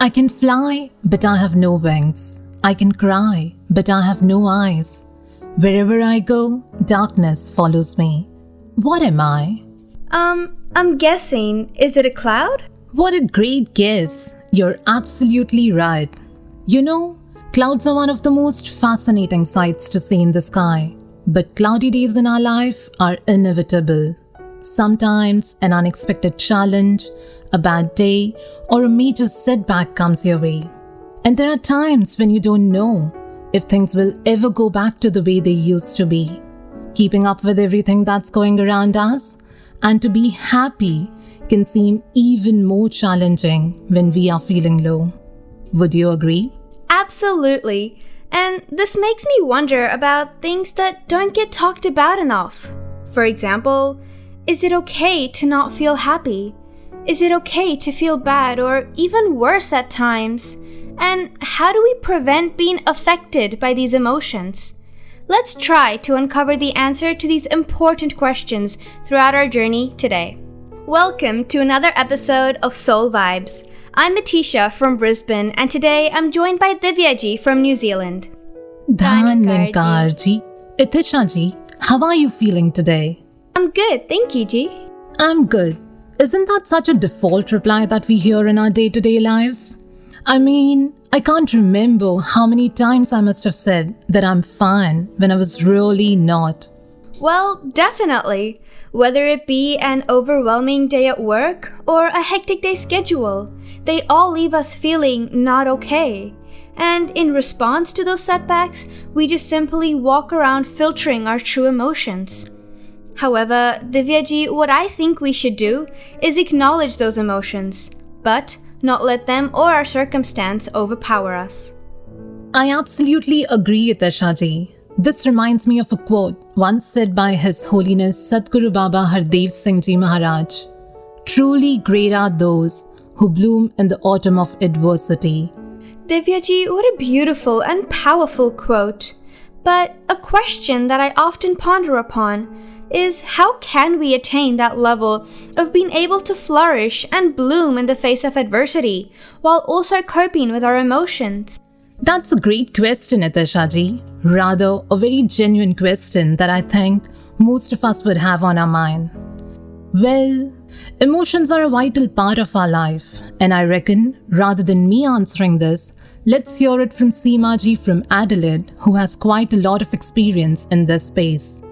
I can fly, but I have no wings. I can cry, but I have no eyes. Wherever I go, darkness follows me. What am I? I'm guessing, is it a cloud? What a great guess. You're absolutely right. You know, clouds are one of the most fascinating sights to see in the sky. But cloudy days in our life are inevitable. Sometimes an unexpected challenge, a bad day, or a major setback comes your way. And there are times when you don't know if things will ever go back to the way they used to be. Keeping up with everything that's going around us and to be happy can seem even more challenging when we are feeling low. Would you agree? Absolutely. And this makes me wonder about things that don't get talked about enough. For example, is it okay to not feel happy? Is it okay to feel bad or even worse at times? And how do we prevent being affected by these emotions? Let's try to uncover the answer to these important questions throughout our journey today. Welcome to another episode of Soul Vibes. I'm Matisha from Brisbane, and today I'm joined by Divya ji from New Zealand. Sant Nirankari. Itisha ji, how are you feeling today? I'm good, thank you, Ji. I'm good. Isn't that such a default reply that we hear in our day-to-day lives? I mean, I can't remember how many times I must have said that I'm fine when I was really not. Well, definitely. Whether it be an overwhelming day at work or a hectic day schedule, they all leave us feeling not okay. And in response to those setbacks, we just simply walk around filtering our true emotions. However, Divyaji, what I think we should do is acknowledge those emotions, but not let them or our circumstance overpower us. I absolutely agree, Itisha ji. This reminds me of a quote once said by His Holiness Satguru Baba Hardev Singh Ji Maharaj. Truly great are those who bloom in the autumn of adversity. Divyaji, what a beautiful and powerful quote. But a question that I often ponder upon is how can we attain that level of being able to flourish and bloom in the face of adversity while also coping with our emotions? That's a great question, Itisha ji. Rather, a very genuine question that I think most of us would have on our mind. Well, emotions are a vital part of our life, and I reckon, rather than me answering this, let's hear it from Seema ji from Adelaide, who has quite a lot of experience in this space.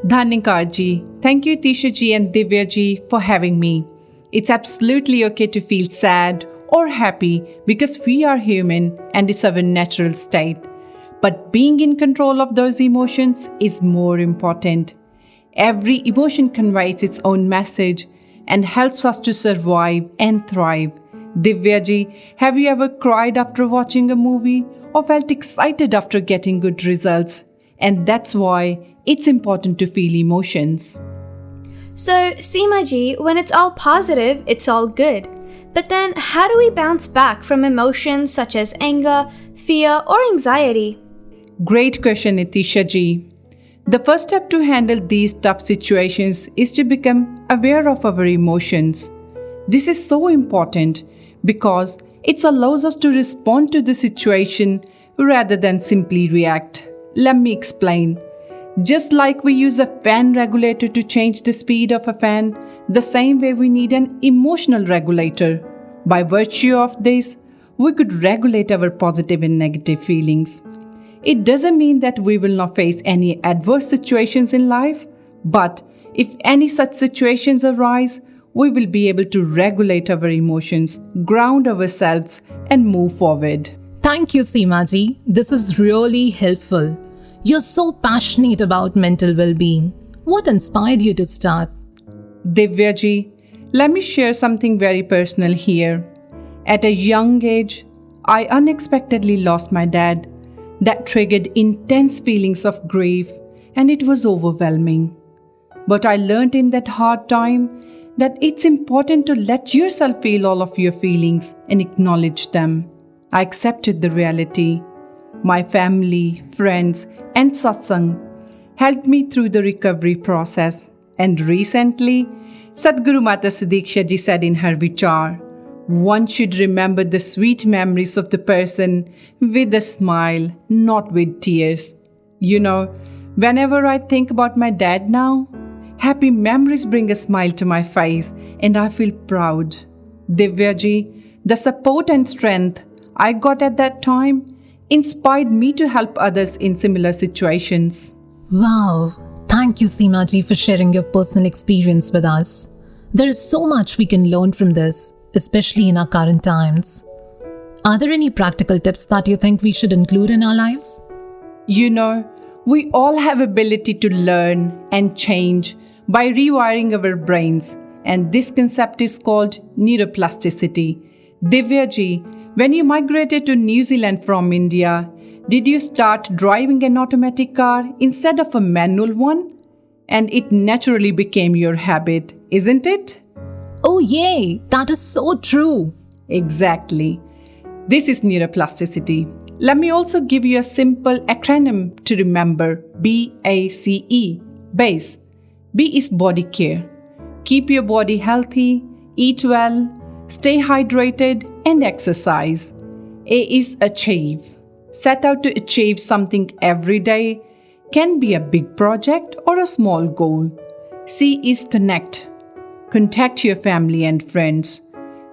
Dhanyakar ji, thank you Tisha ji and Divya ji for having me. It's absolutely okay to feel sad or happy because we are human and it's our natural state. But being in control of those emotions is more important. Every emotion conveys its own message and helps us to survive and thrive. Divya ji, have you ever cried after watching a movie or felt excited after getting good results? And that's why it's important to feel emotions. So, Seema ji, when it's all positive, it's all good. But then, how do we bounce back from emotions such as anger, fear, or anxiety? Great question, Itisha ji. The first step to handle these tough situations is to become aware of our emotions. This is so important because it allows us to respond to the situation rather than simply react. Let me explain. Just like we use a fan regulator to change the speed of a fan, the same way we need an emotional regulator. By virtue of this, we could regulate our positive and negative feelings. It doesn't mean that we will not face any adverse situations in life, but if any such situations arise, we will be able to regulate our emotions, ground ourselves, and move forward. Thank you, Seema ji. This is really helpful. You're so passionate about mental well-being. What inspired you to start? Divya ji, let me share something very personal here. At a young age, I unexpectedly lost my dad. That triggered intense feelings of grief, and it was overwhelming. But I learned in that hard time that it's important to let yourself feel all of your feelings and acknowledge them. I accepted the reality. My family, friends, and Satsang helped me through the recovery process. And recently, Satguru Mata Sudikhsha ji said in her Vichar, One should remember the sweet memories of the person with a smile, not with tears. You know, whenever I think about my dad now, happy memories bring a smile to my face and I feel proud. Divyaji, the support and strength I got at that time inspired me to help others in similar situations. Wow. Thank you, Seemaji, for sharing your personal experience with us. There is so much we can learn from this, especially in our current times. Are there any practical tips that you think we should include in our lives? You know, we all have ability to learn and change by rewiring our brains, and this concept is called neuroplasticity. Divyaji, when you migrated to New Zealand from India, did you start driving an automatic car instead of a manual one? And it naturally became your habit, isn't it? Oh, yay! That is so true. Exactly. This is neuroplasticity. Let me also give you a simple acronym to remember. BACE. BASE. B is body care. Keep your body healthy, eat well, stay hydrated, and exercise. A is achieve. Set out to achieve something every day. Can be a big project or a small goal. C is connect. Contact your family and friends.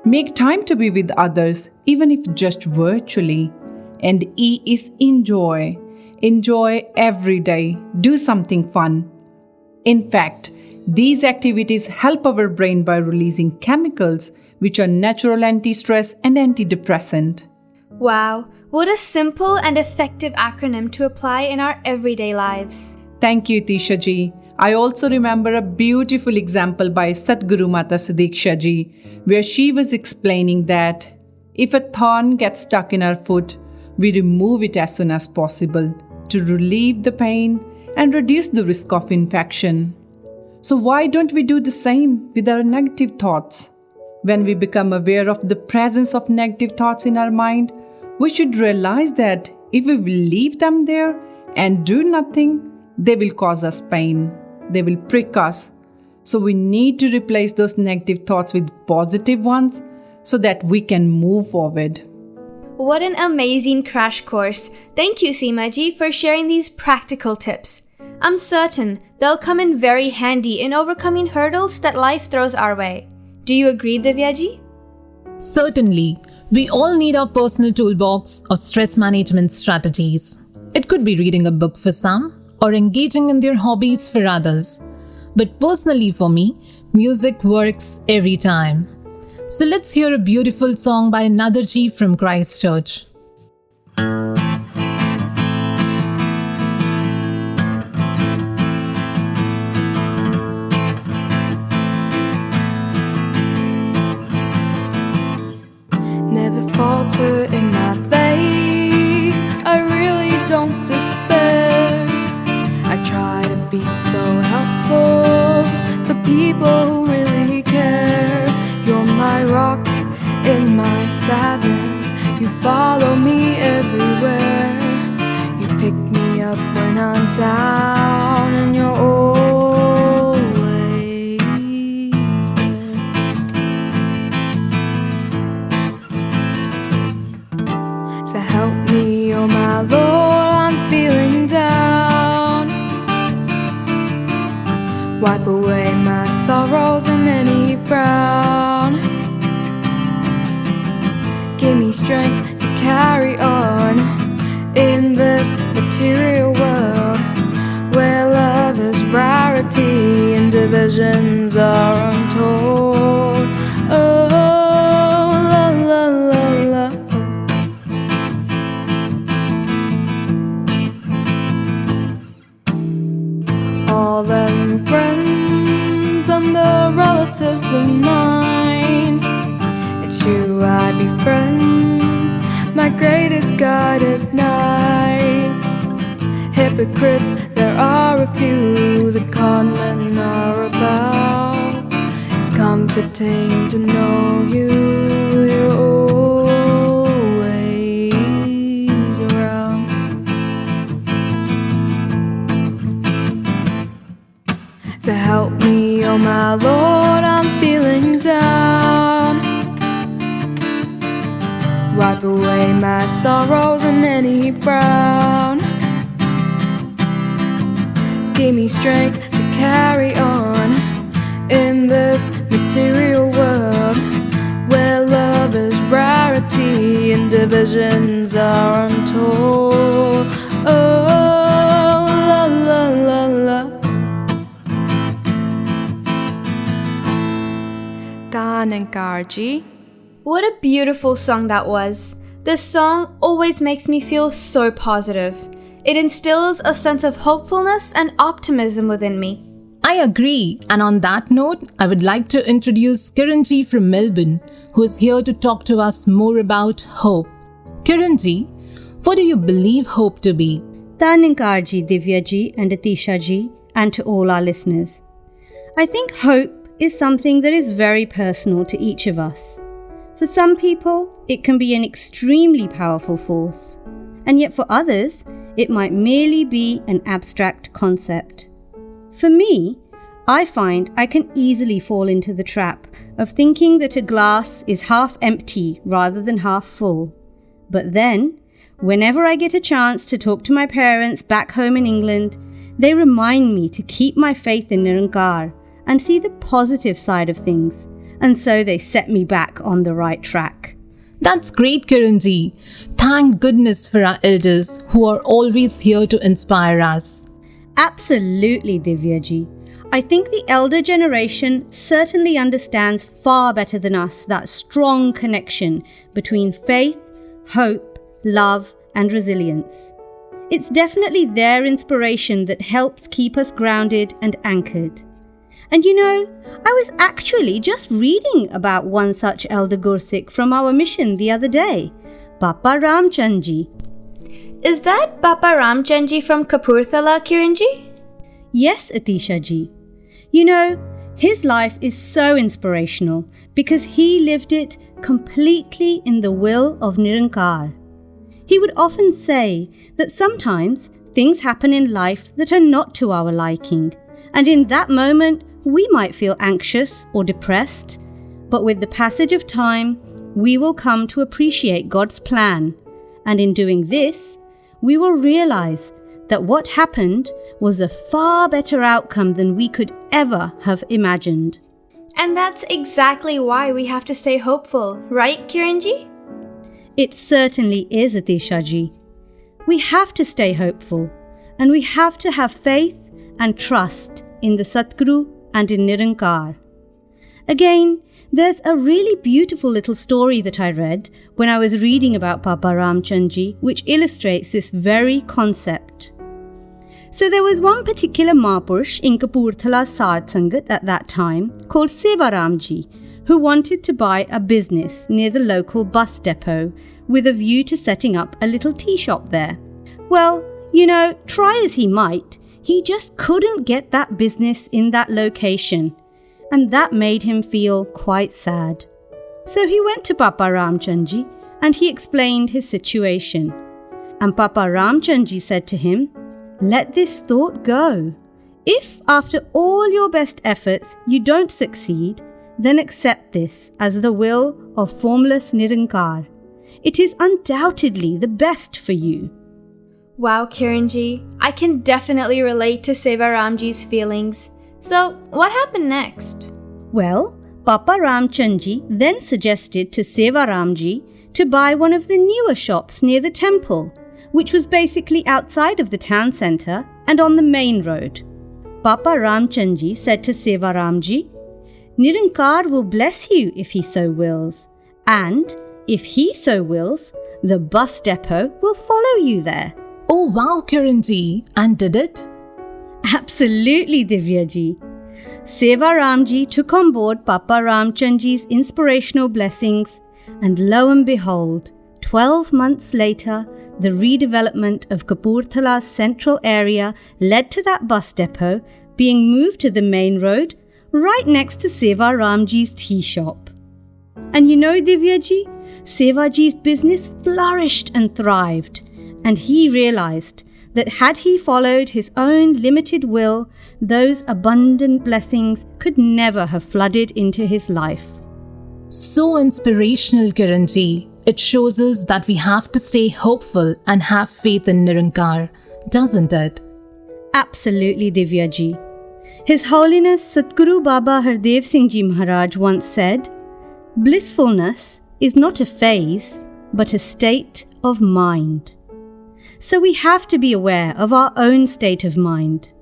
Make time to be with others, even if just virtually. And E is enjoy. Enjoy every day. Do something fun. In fact, these activities help our brain by releasing chemicals which are natural anti-stress and antidepressant. Wow, what a simple and effective acronym to apply in our everyday lives. Thank you, Tisha ji. I also remember a beautiful example by Satguru Mata Sudikhsha ji, where she was explaining that if a thorn gets stuck in our foot, we remove it as soon as possible to relieve the pain and reduce the risk of infection. So why don't we do the same with our negative thoughts? When we become aware of the presence of negative thoughts in our mind, we should realize that if we will leave them there and do nothing, they will cause us pain. They will prick us. So we need to replace those negative thoughts with positive ones so that we can move forward. What an amazing crash course. Thank you, Seemaji, for sharing these practical tips. I'm certain they'll come in very handy in overcoming hurdles that life throws our way. Do you agree, Divyaji? Certainly. We all need our personal toolbox of stress management strategies. It could be reading a book for some, or engaging in their hobbies for others. But personally for me, music works every time. So let's hear a beautiful song by Nadarji from Christchurch. Never falter in my faith, I really don't despair. I try to be so helpful for people who really care. You're my rock in my sadness, you follow me everywhere. You pick me up when I'm down and you're always there. So help me, oh my Lord, I'm feeling down. Wipe away my sorrows and any frown. Give me strength to carry on in this material world where love is rarity and divisions are untold. Oh, la la la la. All them friends and the relatives of mine, it's you I befriend, my greatest guide at night. Hypocrites, there are a few, the con men are about. It's comforting to know you're always around. So help me, oh my Lord, I'm feeling down. wipe away my sorrows and any frown. Give me strength to carry on in this material world, where love is rarity and divisions are untold. Oh, la la la la. Sant Nirankari. What a beautiful song that was. This song always makes me feel so positive. It instills a sense of hopefulness and optimism within me. I agree, and on that note, I would like to introduce Kiranji from Melbourne, who is here to talk to us more about hope. Kiranji, what do you believe hope to be? Sant Nirankari, Divyaji and Atishaji, and to all our listeners. I think hope is something that is very personal to each of us. For some people, it can be an extremely powerful force, and yet for others, it might merely be an abstract concept. For me, I find I can easily fall into the trap of thinking that a glass is half empty rather than half full. But then, whenever I get a chance to talk to my parents back home in England, they remind me to keep my faith in Nirankar and see the positive side of things, and so they set me back on the right track. That's great, Kiranji. Thank goodness for our elders who are always here to inspire us. Absolutely, Divyaji. I think the elder generation certainly understands far better than us that strong connection between faith, hope, love, and resilience. It's definitely their inspiration that helps keep us grounded and anchored. And you know, I was actually just reading about one such elder Gursikh from our mission the other day, Papa Ramchandji. Is that Papa Ramchandji from Kapurthala, Kiranji? Yes, Atishaji. You know, his life is so inspirational because he lived it completely in the will of Nirankar. He would often say that sometimes things happen in life that are not to our liking, and in that moment we might feel anxious or depressed, but with the passage of time, we will come to appreciate God's plan, and in doing this, we will realize that what happened was a far better outcome than we could ever have imagined. And that's exactly why we have to stay hopeful, right, Kiranji? It certainly is, Atishaji. We have to stay hopeful, and we have to have faith and trust in the Satguru and in Nirankar. Again, there's a really beautiful little story that I read when I was reading about Papa Ramchandji, which illustrates this very concept. So there was one particular Mahapurush in Kapurthala's Satsangat at that time called Sevaramji, who wanted to buy a business near the local bus depot with a view to setting up a little tea shop there. Well, you know, try as he might, he just couldn't get that business in that location, and that made him feel quite sad. So he went to Papa Ramchandji and he explained his situation. And Papa Ramchandji said to him, "Let this thought go. If after all your best efforts you don't succeed, then accept this as the will of formless Nirankar. It is undoubtedly the best for you." Wow, Kiranji, I can definitely relate to Sevaramji's feelings. So, what happened next? Well, Papa Ramchandji then suggested to Sevaramji to buy one of the newer shops near the temple, which was basically outside of the town centre and on the main road. Papa Ramchandji said to Sevaramji, "Nirankar will bless you if he so wills, and if he so wills, the bus depot will follow you there." Oh wow, Kiranji, and did it? Absolutely, Divyaji. Sevaramji took on board Papa Ramchandji's inspirational blessings, and lo and behold, 12 months later, the redevelopment of Kapurthala's central area led to that bus depot being moved to the main road right next to Sevaramji's tea shop. And you know, Divyaji, Sevaji's business flourished and thrived, and he realized that had he followed his own limited will, those abundant blessings could never have flooded into his life. So inspirational, Kiranji. It shows us that we have to stay hopeful and have faith in Nirankar, doesn't it? Absolutely, Divyaji. His Holiness Satguru Baba Hardev Singh Ji Maharaj once said, "Blissfulness is not a phase, but a state of mind." So we have to be aware of our own state of mind.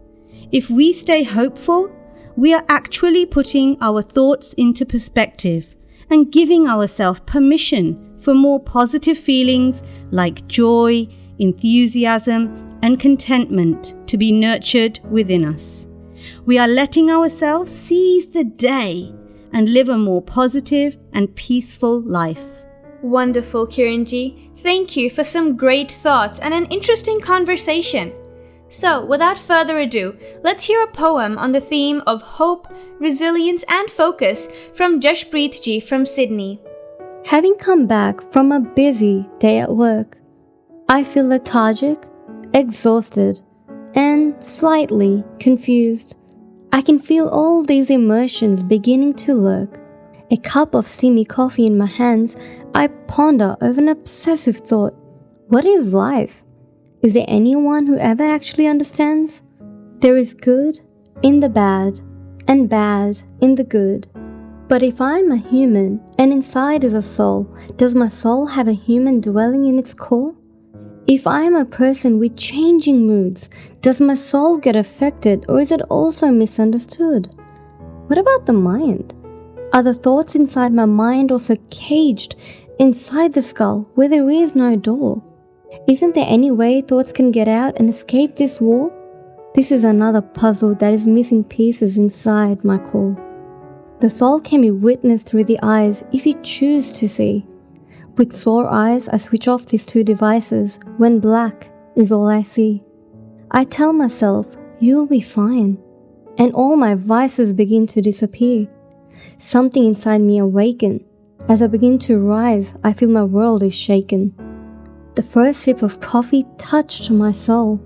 If we stay hopeful, we are actually putting our thoughts into perspective and giving ourselves permission for more positive feelings like joy, enthusiasm, and contentment to be nurtured within us. We are letting ourselves seize the day and live a more positive and peaceful life. Wonderful, Kiranji. Thank you for some great thoughts and an interesting conversation. So, without further ado, let's hear a poem on the theme of hope, resilience, and focus from Jashpreet Ji from Sydney. Having come back from a busy day at work, I feel lethargic, exhausted, and slightly confused. I can feel all these emotions beginning to lurk. A cup of steamy coffee in my hands, I ponder over an obsessive thought. What is life? Is there anyone who ever actually understands? There is good in the bad and bad in the good. But if I'm a human and inside is a soul, does my soul have a human dwelling in its core? If I'm a person with changing moods, does my soul get affected or is it also misunderstood? What about the mind? Are the thoughts inside my mind also caged inside the skull where there is no door? Isn't there any way thoughts can get out and escape this war? This is another puzzle that is missing pieces inside my core. The soul can be witnessed through the eyes if you choose to see. With sore eyes, I switch off these two devices when black is all I see. I tell myself, you'll be fine, and all my vices begin to disappear. Something inside me awakens. As I begin to rise, I feel my world is shaken. The first sip of coffee touched my soul.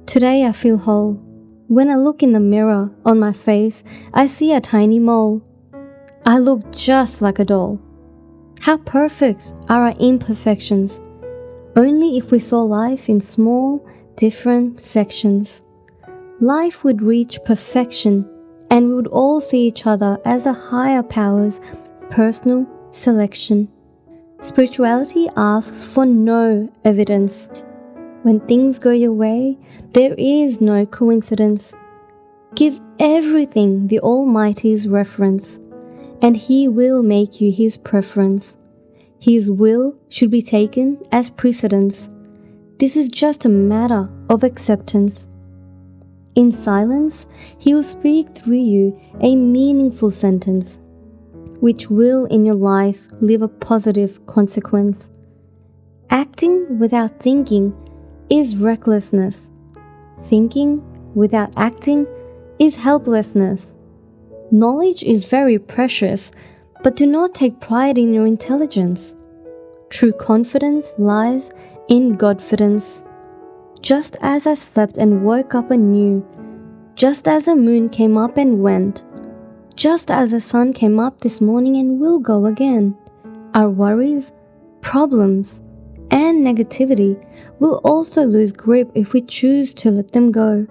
Today I feel whole. When I look in the mirror on my face, I see a tiny mole. I look just like a doll. How perfect are our imperfections? Only if we saw life in small, different sections. Life would reach perfection and we would all see each other as a higher power's personal selection. Spirituality asks for no evidence. When things go your way, there is no coincidence. Give everything the Almighty's reference, and He will make you His preference. His will should be taken as precedence. This is just a matter of acceptance. In silence, He will speak through you a meaningful sentence, which will in your life leave a positive consequence. Acting without thinking is recklessness. Thinking without acting is helplessness. Knowledge is very precious, but do not take pride in your intelligence. True confidence lies in Godfidence. Just as I slept and woke up anew, just as the moon came up and went, just as the sun came up this morning and will go again, our worries, problems, and negativity will also lose grip if we choose to let them go.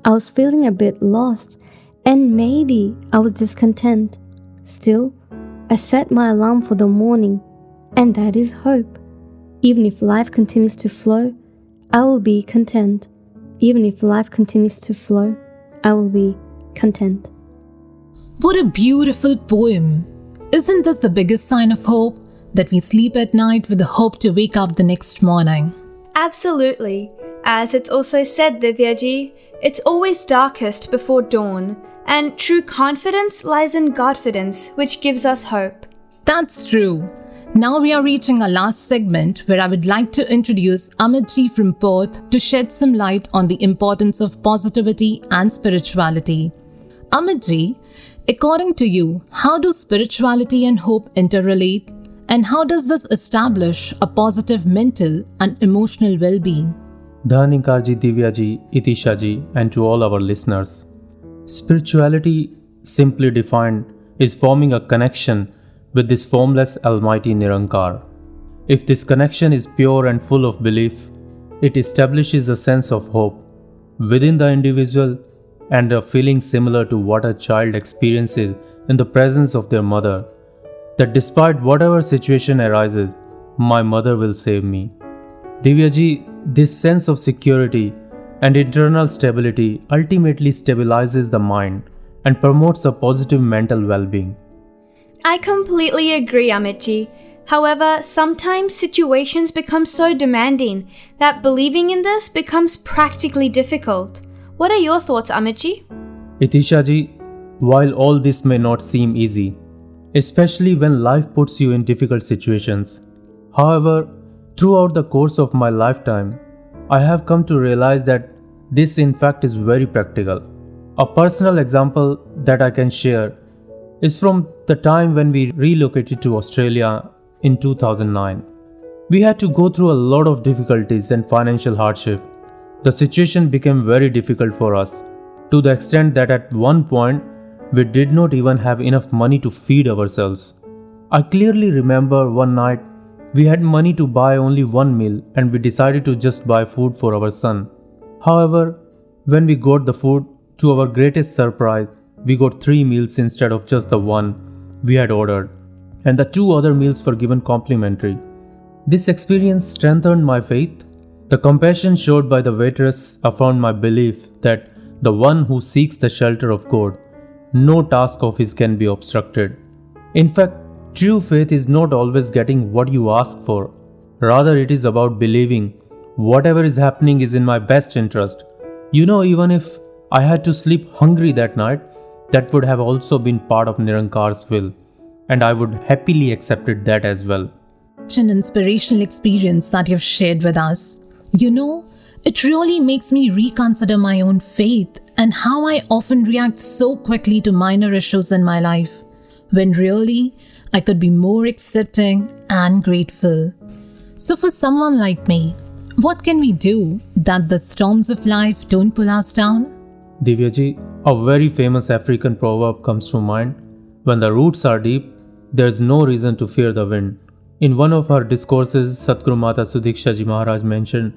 I was feeling a bit lost, and maybe I was discontent. Still, I set my alarm for the morning, and that is hope. Even if life continues to flow, I will be content. Even if life continues to flow, I will be content. What a beautiful poem. Isn't this the biggest sign of hope? That we sleep at night with the hope to wake up the next morning. Absolutely. As it's also said, Divyaji, it's always darkest before dawn, and true confidence lies in Godfidence, which gives us hope. That's true. Now we are reaching our last segment where I would like to introduce Amitji from Perth to shed some light on the importance of positivity and spirituality. Amitji, according to you, how do spirituality and hope interrelate? And how does this establish a positive mental and emotional well-being? Dhaninkarji, Divyaji, Itishaji, and to all our listeners. Spirituality, simply defined, is forming a connection with this formless Almighty Nirankar. If this connection is pure and full of belief, it establishes a sense of hope within the individual and a feeling similar to what a child experiences in the presence of their mother, that despite whatever situation arises, my mother will save me. Divyaji, this sense of security and internal stability ultimately stabilizes the mind and promotes a positive mental well-being. I completely agree, Amitji. However, sometimes situations become so demanding that believing in this becomes practically difficult. What are your thoughts, Amitji? Itishaji, while all this may not seem easy, especially when life puts you in difficult situations, however, throughout the course of my lifetime, I have come to realize that this in fact is very practical. A personal example that I can share is from the time when we relocated to Australia in 2009. We had to go through a lot of difficulties and financial hardship. The situation became very difficult for us, to the extent that at one point we did not even have enough money to feed ourselves. I clearly remember one night we had money to buy only one meal and we decided to just buy food for our son. However, when we got the food, to our greatest surprise, we got 3 meals instead of just the one we had ordered, and the 2 other meals were given complimentary. This experience strengthened my faith. The compassion showed by the waitress affirmed my belief that the one who seeks the shelter of God, no task of his can be obstructed. In fact, true faith is not always getting what you ask for. Rather, it is about believing whatever is happening is in my best interest. Even if I had to sleep hungry that night, that would have also been part of Nirankar's will, and I would happily accepted that as well. Such an inspirational experience that you've shared with us. It really makes me reconsider my own faith and how I often react so quickly to minor issues in my life, when really I could be more accepting and grateful. So for someone like me, what can we do that the storms of life don't pull us down? Divyaji, a very famous African proverb comes to mind. When the roots are deep, there is no reason to fear the wind. In one of her discourses, Satguru Mata Sudikhsha Maharaj mentioned,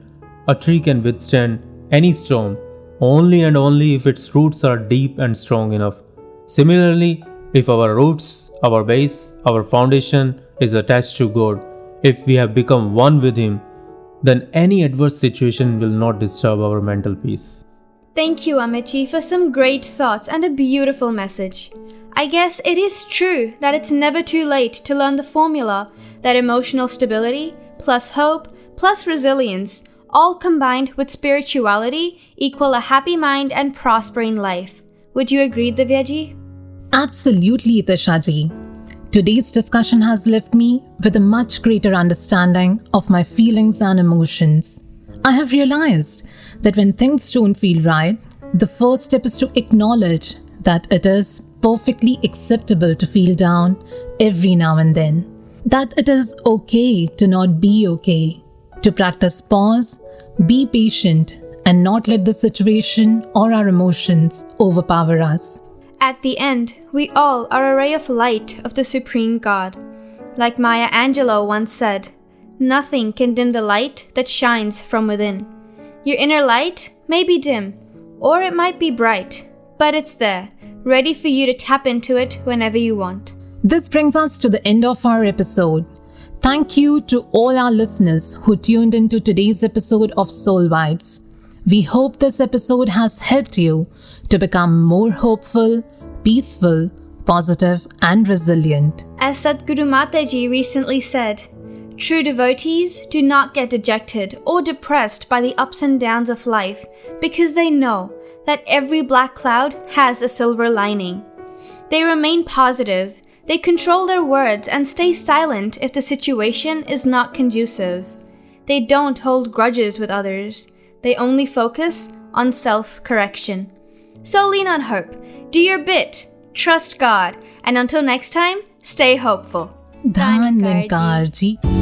a tree can withstand any storm only and only if its roots are deep and strong enough. Similarly, if our roots, our base, our foundation is attached to God, if we have become one with Him, then any adverse situation will not disturb our mental peace. Thank you, Amitji, for some great thoughts and a beautiful message. I guess it is true that it's never too late to learn the formula that emotional stability plus hope plus resilience, all combined with spirituality, equal a happy mind and prospering life. Would you agree, Divyaji? Absolutely, Itishaji. Today's discussion has left me with a much greater understanding of my feelings and emotions. I have realized that when things don't feel right, the first step is to acknowledge that it is perfectly acceptable to feel down every now and then. That it is okay to not be okay. To practice pause, be patient, and not let the situation or our emotions overpower us. At the end, we all are a ray of light of the Supreme God. Like Maya Angelou once said, nothing can dim the light that shines from within. Your inner light may be dim, or it might be bright, but it's there, ready for you to tap into it whenever you want. This brings us to the end of our episode. Thank you to all our listeners who tuned into today's episode of Soul Vibes. We hope this episode has helped you to become more hopeful, peaceful, positive, and resilient. As Satguru Mataji recently said, true devotees do not get dejected or depressed by the ups and downs of life because they know that every black cloud has a silver lining. They remain positive, they control their words and stay silent if the situation is not conducive. They don't hold grudges with others. They only focus on self-correction. So lean on hope, do your bit, trust God, and until next time, stay hopeful. Sant Nirankari Mission.